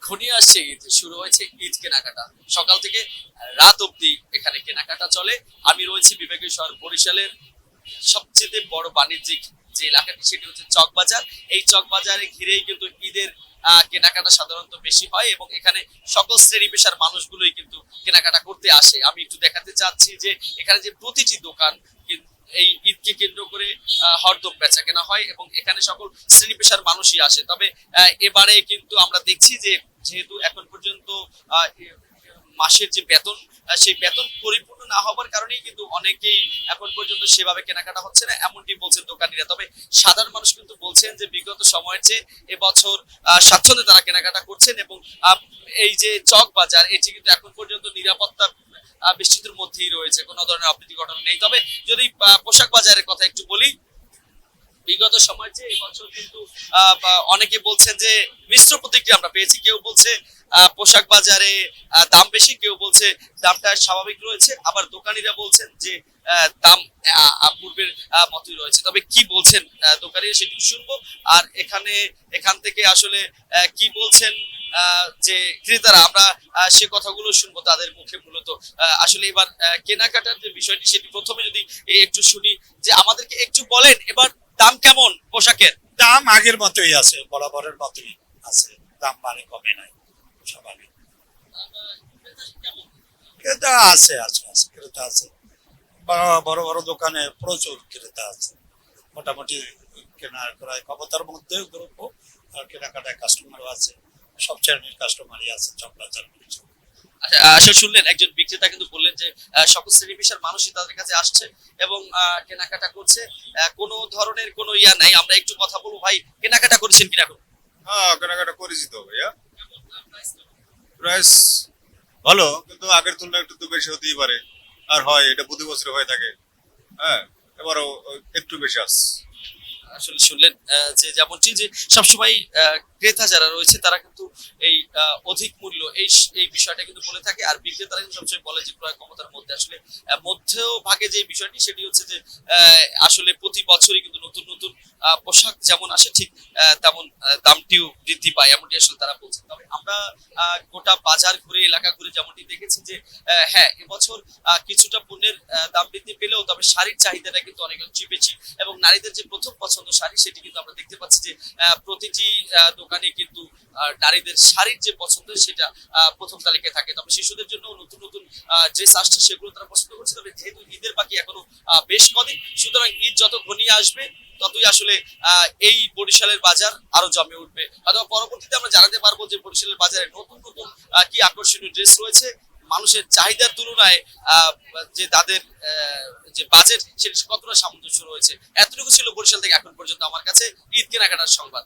ঘনিয়ে আসছে ঈদ, শুরু হয়েছে ঈদ কেনাকাটা। সকাল থেকে রাত অবধি এখানে কেনাকাটা চলে। আমি রয়েছি বিভাগীয় শহর বরিশালের সবচেয়ে বড় বাণিজ্যিক যে এলাকাটি, সেটি হচ্ছে চকবাজার। এই চকবাজারে ঘিরেই কিন্তু ঈদের কেনাকাটা সাধারণত বেশি হয় এবং এখানে সকল শ্রেণী পেশার মানুষগুলোই কিন্তু কেনাকাটা করতে আসে। আমি একটু দেখাতে চাচ্ছি যে এখানে যে প্রতিটি দোকান এই ঈদকে কেন্দ্র করে হরদম বেচা কেনা হয় এবং এখানে সকল শ্রেণী পেশার মানুষই আসে। তবে এবারে কিন্তু আমরা দেখছি যে যেহেতু এখন পর্যন্ত মাসের যে বেতন, সেই বেতন পরিপূর্ণ না হওয়ার কারণেই কিন্তু অনেকেই এখন পর্যন্ত সেভাবে কেনাকাটা হচ্ছে না, এমনটি বলছেন দোকানিরা। তবে সাধারণ মানুষ কিন্তু বলছেন যে বিগত সময়ের চেয়ে এবছর স্বাচ্ছন্দ্যে তারা কেনাকাটা করছেন এবং এই যে চক বাজার, এটি কিন্তু এখন পর্যন্ত নিরাপত্তা বেষ্টিতের মধ্যেই রয়েছে, কোনো ধরনের অপ্রীতি ঘটনা নেই। তবে যদি পোশাক বাজারের কথা একটু বলি, বিগত সময়ের চেয়ে এবছর কিন্তু অনেকে বলছেন যে মিশ্র প্রতিক্রিয়া আমরা পেয়েছি। কেউ বলছে পোশাক বাজারে দাম বেশি, কেউ বলছে দামটা স্বাভাবিক রয়েছে, আবার দোকানিরা বলছেন যে দাম পূর্বের মতোই রয়েছে। তবে কি বলছেন দোকানিরা সেটি শুনবো, আর এখান থেকে আসলে কি বলছেন যে ক্রেতারা, আমরা সে কথাগুলো শুনবো তাদের মুখে। মূলত আসলে এবার কেনাকাটার যে বিষয়টি, সেটি প্রথমে যদি একটু শুনি, যে আমাদেরকে একটু বলেন এবার দাম কেমন পোশাকের? দাম আগের মতোই আছে, বরাবরের মতোই আছে, দাম মানে কমে নাই, স্বাভাবিক। ক্রেতা আছে, ক্রেতা আছে, বড় বড় দোকানে প্রচুর ক্রেতা আছে। মোটামুটি কেনার প্রায় ক্ষমতার মধ্যে দ্রব্য আর কেনাকাটায় কাস্টমারও আছে, সব শ্রেণীর কাস্টমারই আছে চকবাজার। আচ্ছা, আসলে শুনলেন একজন বিক্রেতা কিন্তু বললেন যে সকল শ্রেণী পেশার মানুষই তাদের কাছে আসছে এবং কেনাকাটা করছে, কোনো ধরনের কোনো ইয়া নাই। আমরা একটু কথা বলবো। ভাই, কেনাকাটা করেছেন কিনা? হ্যাঁ, কেনাকাটা করেছি তো ভাইয়া। প্রাইস ভালো, কিন্তু আগের তুলনায় একটু তো বেশি হতেই পারে। আর হয়, এটা প্রতি বছর হয়ে থাকে। হ্যাঁ, এবারও একটু বেশি আসছে। আসলে শুনলেন যে যেমনটি যে সবসময় ক্রেতা যারা রয়েছে তারা কিন্তু এই অধিক মূল্য এই বিষয়টা কিন্তু বলে থাকে, আর বিক্রেতারা কিন্তু সবসময় বলে যে ক্রয় ক্ষমতার মধ্যে। আসলে মধ্যেও ভাগে যে বিষয়টি, সেটি হচ্ছে যে আসলে প্রতি বছরই কিন্তু নতুন নতুন পোশাক যেমন আসে, ঠিক তেমন দামটিও বৃদ্ধি পায়, এমনটি আসলে তারা বলছে। তবে আমরা গোটা বাজার ঘুরে, এলাকা ঘুরে যেমনটি দেখেছি যে হ্যাঁ, এবছর কিছুটা পণ্যের দাম বৃদ্ধি পেলেও তবে শাড়ির চাহিদাটা কিন্তু অনেক বেশি এবং নারীদের যে প্রথম পছন্দ শাড়ি, সেটি কিন্তু আমরা দেখতে পাচ্ছি যে প্রতিটি দোকানে কিন্তু নারীদের শাড়ির যে পছন্দ, সেটা প্রথম তালিকায় থাকে। তবে শিশুদের জন্য নতুন নতুন ড্রেস আসছে, সেগুলো তারা পছন্দ করছে। তবে যেহেতু ঈদের বাকি এখনো বেশ কদিন, সুতরাং ঈদ যত ঘনিয়ে আসবে ততই আসলে এই বরিশালের বাজার আরো জমে উঠবে। অথবা পরবর্তীতে আমরা জানাতে পারবো যে বরিশালের বাজারে নতুন নতুন কি আকর্ষণীয় ড্রেস রয়েছে, মানুষের চাহিদার তুলনায় যে তাদের যে বাজেট, সেটা কতটা সামঞ্জস্য রয়েছে। এতটুকু ছিল বরিশাল থেকে এখন পর্যন্ত আমার কাছে ঈদ কেনাকাটার সংবাদ।